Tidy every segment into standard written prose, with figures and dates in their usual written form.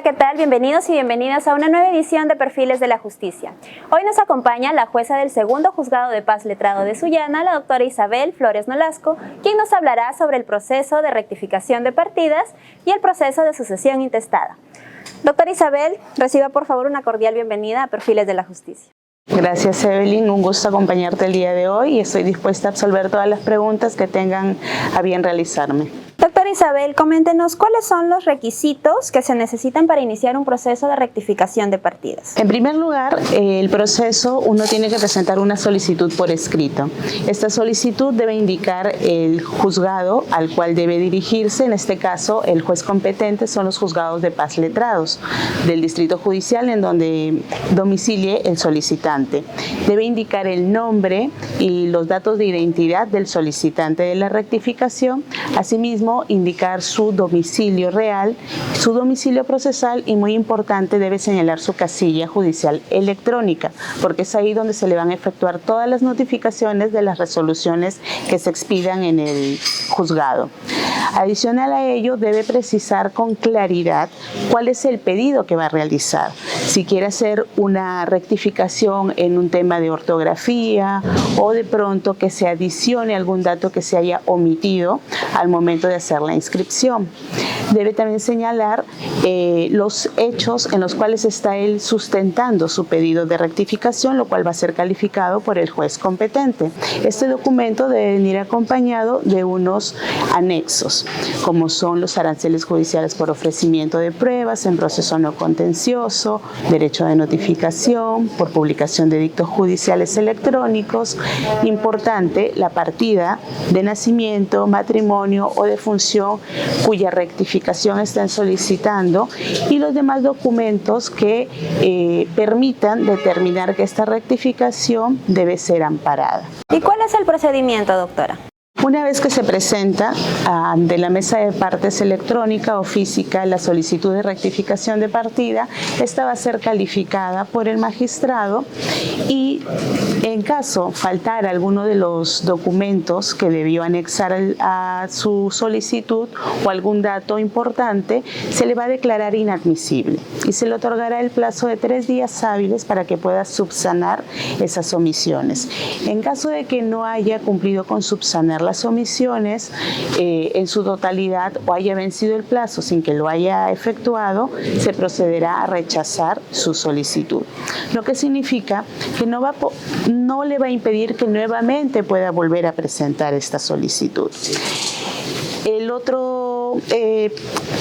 Hola, ¿qué tal? Bienvenidos y bienvenidas a una nueva edición de Perfiles de la Justicia. Hoy nos acompaña la jueza del Segundo Juzgado de Paz Letrado de Sullana, la doctora Isabel Flores Nolasco, quien nos hablará sobre el proceso de rectificación de partidas y el proceso de sucesión intestada. Doctora Isabel, reciba por favor una cordial bienvenida a Perfiles de la Justicia. Gracias, Evelyn, un gusto acompañarte el día de hoy y estoy dispuesta a absolver todas las preguntas que tengan a bien realizarme. Doctora Isabel, coméntenos cuáles son los requisitos que se necesitan para iniciar un proceso de rectificación de partidas. En primer lugar, el proceso, uno tiene que presentar una solicitud por escrito. Esta solicitud debe indicar el juzgado al cual debe dirigirse. En este caso, el juez competente son los juzgados de paz letrados del distrito judicial en donde domicilie el solicitante. Debe indicar el nombre y los datos de identidad del solicitante de la rectificación. Asimismo, indicar su domicilio real, su domicilio procesal y, muy importante, debe señalar su casilla judicial electrónica, porque es ahí donde se le van a efectuar todas las notificaciones de las resoluciones que se expidan en el juzgado. Adicional a ello, debe precisar con claridad cuál es el pedido que va a realizar. Si quiere hacer una rectificación en un tema de ortografía o de pronto que se adicione algún dato que se haya omitido al momento de hacer la inscripción. Debe también señalar los hechos en los cuales está él sustentando su pedido de rectificación, lo cual va a ser calificado por el juez competente. Este documento debe venir acompañado de unos anexos, como son los aranceles judiciales por ofrecimiento de pruebas en proceso no contencioso, derecho de notificación, por publicación de dictos judiciales electrónicos. Importante, la partida de nacimiento, matrimonio o de función cuya rectificación estén solicitando y los demás documentos que permitan determinar que esta rectificación debe ser amparada. ¿Y cuál es el procedimiento, doctora? Una vez que se presenta ante la mesa de partes electrónica o física la solicitud de rectificación de partida, esta va a ser calificada por el magistrado y en caso faltara alguno de los documentos que debió anexar a su solicitud o algún dato importante, se le va a declarar inadmisible y se le otorgará el plazo de 3 días hábiles para que pueda subsanar esas omisiones. En caso de que no haya cumplido con subsanar las omisiones en su totalidad o haya vencido el plazo sin que lo haya efectuado, se procederá a rechazar su solicitud. Lo que significa que no le va a impedir que nuevamente pueda volver a presentar esta solicitud. El otro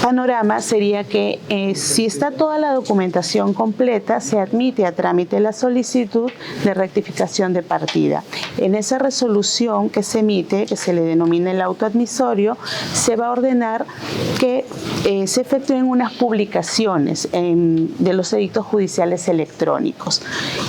panorama sería que si está toda la documentación completa, se admite a trámite la solicitud de rectificación de partida. En esa resolución que se emite, que se le denomina el auto admisorio, se va a ordenar que se efectúen unas publicaciones de los edictos judiciales electrónicos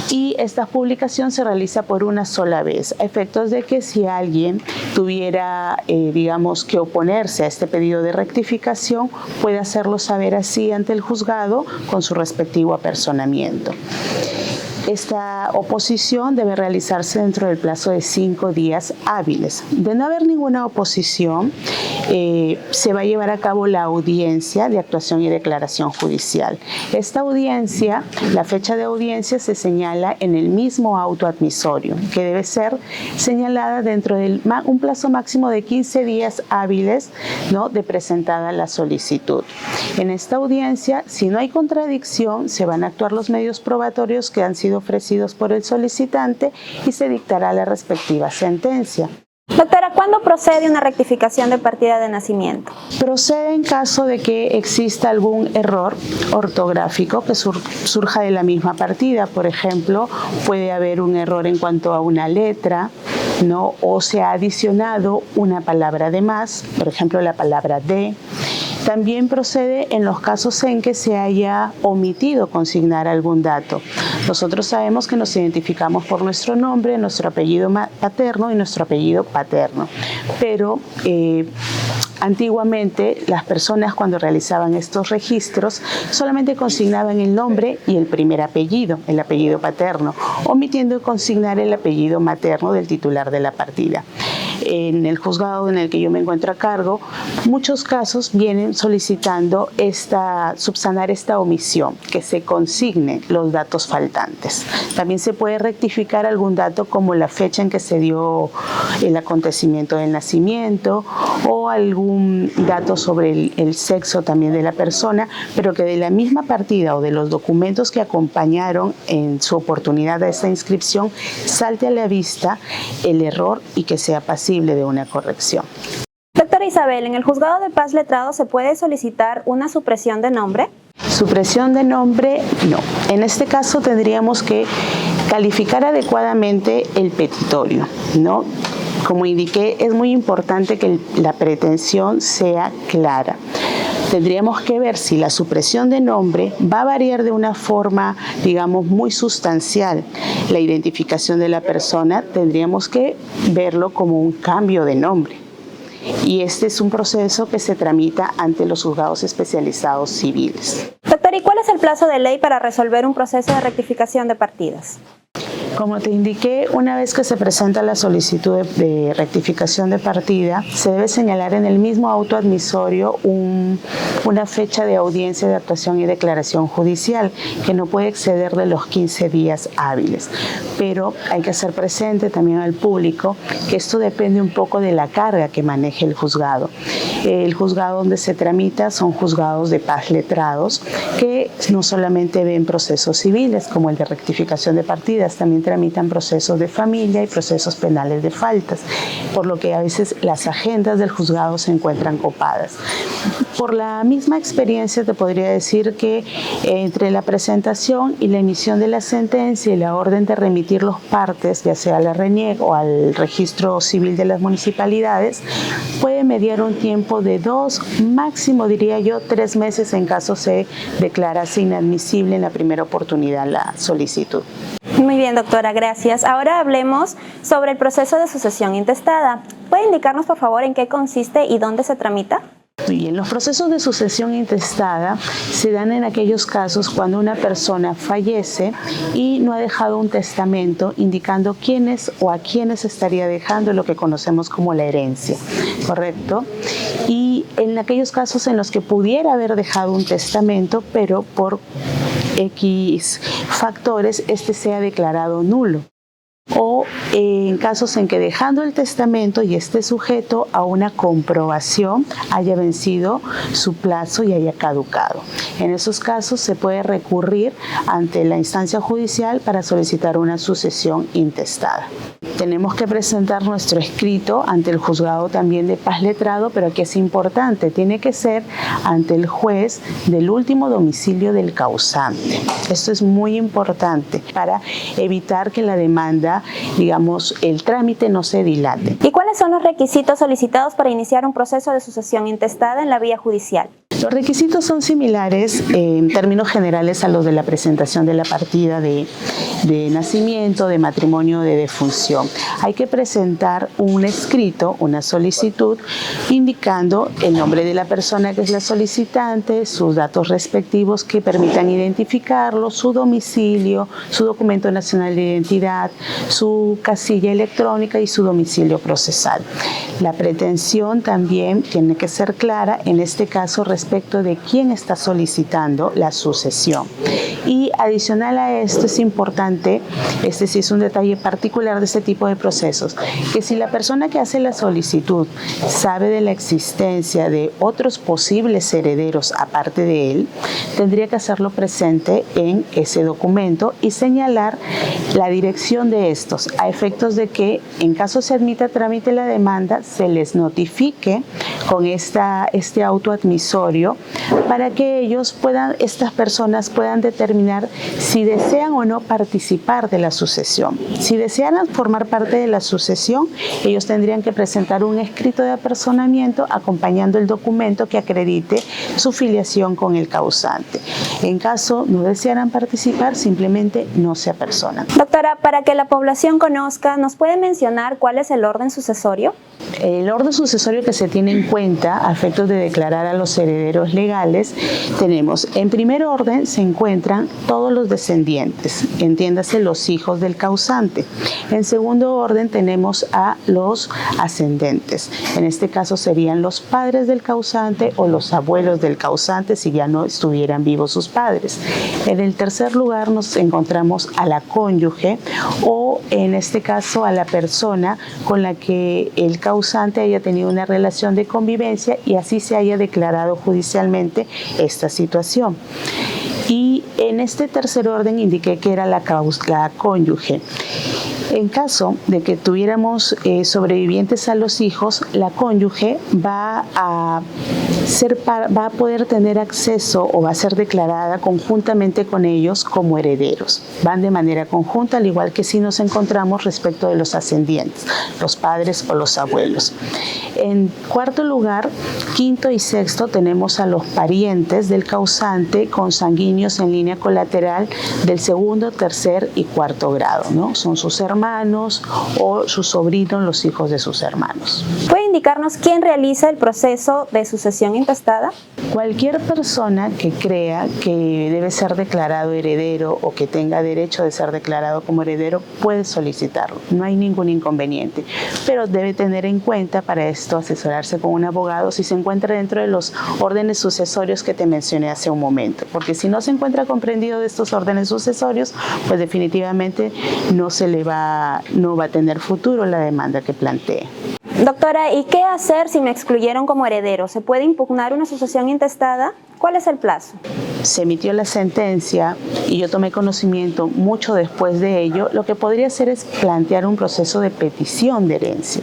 y esta publicación se realiza por una sola vez, a efectos de que si alguien tuviera, digamos, que oponerse a este pedido de rectificación, puede hacerlo saber así ante el juzgado con su respectivo apersonamiento. Esta oposición debe realizarse dentro del plazo de 5 días hábiles. De no haber ninguna oposición, se va a llevar a cabo la audiencia de actuación y declaración judicial. Esta audiencia, la fecha de audiencia se señala en el mismo auto admisorio, que debe ser señalada dentro de un plazo máximo de 15 días hábiles, ¿no?, de presentada la solicitud. En esta audiencia, si no hay contradicción, se van a actuar los medios probatorios que han sido ofrecidos por el solicitante y se dictará la respectiva sentencia. Doctora, ¿cuándo procede una rectificación de partida de nacimiento? Procede en caso de que exista algún error ortográfico que surja de la misma partida. Por ejemplo, puede haber un error en cuanto a una letra, ¿no?, o se ha adicionado una palabra de más, por ejemplo, la palabra de. También procede en los casos en que se haya omitido consignar algún dato. Nosotros sabemos que nos identificamos por nuestro nombre, nuestro apellido paterno y nuestro apellido paterno, pero antiguamente las personas cuando realizaban estos registros solamente consignaban el nombre y el primer apellido, el apellido paterno, omitiendo consignar el apellido materno del titular de la partida. en el juzgado en el que yo me encuentro a cargo, muchos casos vienen solicitando subsanar esta omisión, que se consignen los datos faltantes. También se puede rectificar algún dato como la fecha en que se dio el acontecimiento del nacimiento o algún dato sobre el sexo también de la persona, pero que de la misma partida o de los documentos que acompañaron en su oportunidad a esta inscripción salte a la vista el error y que sea pasible de una corrección. Doctora Isabel, ¿en el juzgado de paz letrado se puede solicitar una supresión de nombre? Supresión de nombre, no. En este caso tendríamos que calificar adecuadamente el petitorio, ¿no? Como indiqué, es muy importante que la pretensión sea clara. Tendríamos que ver si la supresión de nombre va a variar de una forma, digamos, muy sustancial. La identificación de la persona tendríamos que verlo como un cambio de nombre. Y este es un proceso que se tramita ante los juzgados especializados civiles. Doctor, ¿y cuál es el plazo de ley para resolver un proceso de rectificación de partidas? Como te indiqué, una vez que se presenta la solicitud de rectificación de partida, se debe señalar en el mismo auto admisorio una fecha de audiencia de actuación y declaración judicial que no puede exceder de los 15 días hábiles. Pero hay que hacer presente también al público que esto depende un poco de la carga que maneje el juzgado. El juzgado donde se tramita son juzgados de paz letrados que no solamente ven procesos civiles como el de rectificación de partidas, también tramitan procesos de familia y procesos penales de faltas, por lo que a veces las agendas del juzgado se encuentran copadas. Por la misma experiencia te podría decir que entre la presentación y la emisión de la sentencia y la orden de remitir los partes, ya sea a la RENIEC o al registro civil de las municipalidades, puede mediar un tiempo de 2, máximo diría yo 3 meses en caso se declarase inadmisible en la primera oportunidad la solicitud. Muy bien, doctora, gracias. Ahora hablemos sobre el proceso de sucesión intestada. ¿Puede indicarnos, por favor, en qué consiste y dónde se tramita? Bien, los procesos de sucesión intestada se dan en aquellos casos cuando una persona fallece y no ha dejado un testamento indicando quiénes o a quiénes estaría dejando lo que conocemos como la herencia, ¿correcto? Y en aquellos casos en los que pudiera haber dejado un testamento, pero por X factores este sea declarado nulo. O en casos en que dejando el testamento y esté sujeto a una comprobación haya vencido su plazo y haya caducado. En esos casos se puede recurrir ante la instancia judicial para solicitar una sucesión intestada. Tenemos que presentar nuestro escrito ante el juzgado también de paz letrado, pero aquí es importante, tiene que ser ante el juez del último domicilio del causante. Esto es muy importante para evitar que la demanda, digamos, el trámite no se dilate. ¿Y cuáles son los requisitos solicitados para iniciar un proceso de sucesión intestada en la vía judicial? Los requisitos son similares en términos generales a los de la presentación de la partida de nacimiento, de matrimonio, de defunción. Hay que presentar un escrito, una solicitud, indicando el nombre de la persona que es la solicitante, sus datos respectivos que permitan identificarlo, su domicilio, su documento nacional de identidad, su casilla electrónica y su domicilio procesal. La pretensión también tiene que ser clara, en este caso respecto de quién está solicitando la sucesión. Y adicional a esto es importante, este sí es un detalle particular de este tipo de procesos, que si la persona que hace la solicitud sabe de la existencia de otros posibles herederos aparte de él, tendría que hacerlo presente en ese documento y señalar la dirección de estos, a efectos de que en caso se admita a trámite la demanda, se les notifique con este auto admisorio para que estas personas puedan determinar si desean o no participar de la sucesión. Si desean formar parte de la sucesión, ellos tendrían que presentar un escrito de apersonamiento acompañando el documento que acredite su filiación con el causante. En caso no desearan participar, simplemente no se apersonan. Doctora, para que la población conozca, ¿nos puede mencionar cuál es el orden sucesorio? El orden sucesorio que se tiene en cuenta a efectos de declarar a los herederos legales, tenemos en primer orden se encuentran todos los descendientes, entiéndase los hijos del causante. En segundo orden tenemos a los ascendentes, en este caso serían los padres del causante o los abuelos del causante si ya no estuvieran vivos sus padres. En el tercer lugar nos encontramos a la cónyuge o en este caso a la persona con la que el causante haya tenido una relación de convivencia y así se haya declarado judicialmente esta situación. Y en este tercer orden indiqué que era la cónyuge. En caso de que tuviéramos sobrevivientes a los hijos, la cónyuge va a poder tener acceso o va a ser declarada conjuntamente con ellos como herederos. Van de manera conjunta, al igual que si nos encontramos respecto de los ascendientes, los padres o los abuelos. En cuarto lugar, quinto y sexto, tenemos a los parientes del causante consanguíneos en línea colateral del segundo, tercer y cuarto grado, ¿no? Son sus hermanos o sus sobrinos, los hijos de sus hermanos. ¿Puede indicarnos quién realiza el proceso de sucesión intestada? Cualquier persona que crea que debe ser declarado heredero o que tenga derecho de ser declarado como heredero puede solicitarlo, no hay ningún inconveniente, pero debe tener en cuenta para esto asesorarse con un abogado si se encuentra dentro de los órdenes sucesorios que te mencioné hace un momento, porque si no se encuentra comprendido de estos órdenes sucesorios, pues definitivamente no va a tener futuro la demanda que plantee. Doctora, ¿y qué hacer si me excluyeron como heredero? ¿Se puede impugnar una sucesión intestada? ¿Cuál es el plazo? Se emitió la sentencia y yo tomé conocimiento mucho después de ello. Lo que podría hacer es plantear un proceso de petición de herencia.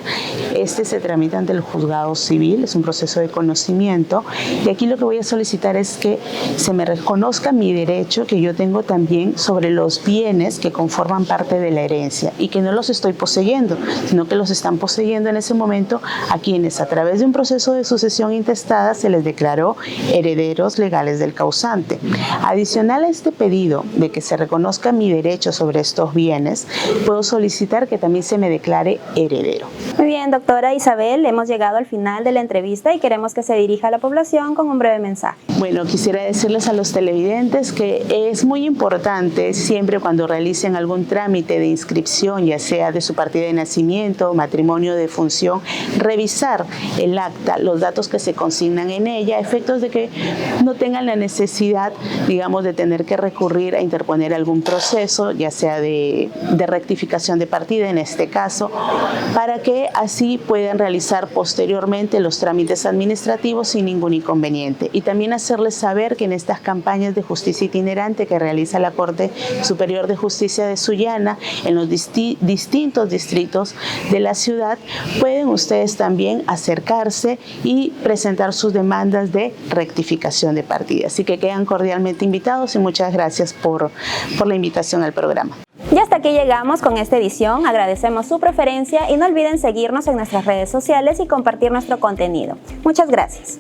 Este se tramita ante el juzgado civil, es un proceso de conocimiento y aquí lo que voy a solicitar es que se me reconozca mi derecho que yo tengo también sobre los bienes que conforman parte de la herencia y que no los estoy poseyendo, sino que los están poseyendo en ese momento a quienes a través de un proceso de sucesión intestada se les declaró herederos legales del causante. Adicional a este pedido de que se reconozca mi derecho sobre estos bienes, puedo solicitar que también se me declare heredero. Muy bien, doctora Isabel, hemos llegado al final de la entrevista y queremos que se dirija a la población con un breve mensaje. Bueno, quisiera decirles a los televidentes que es muy importante siempre cuando realicen algún trámite de inscripción, ya sea de su partida de nacimiento, matrimonio, de función, revisar el acta, los datos que se consignan en ella, a efectos de que no tengan la necesidad, digamos, de tener que recurrir a interponer algún proceso, ya sea de rectificación de partida en este caso, para que así puedan realizar posteriormente los trámites administrativos sin ningún inconveniente. Y también hacerles saber que en estas campañas de justicia itinerante que realiza la Corte Superior de Justicia de Sullana, en los distintos distritos de la ciudad, pueden ustedes también acercarse y presentar sus demandas de rectificación de partida. Así que quedan cordialmente invitados y muchas gracias por la invitación al programa. Y hasta aquí llegamos con esta edición. Agradecemos su preferencia y no olviden seguirnos en nuestras redes sociales y compartir nuestro contenido. Muchas gracias.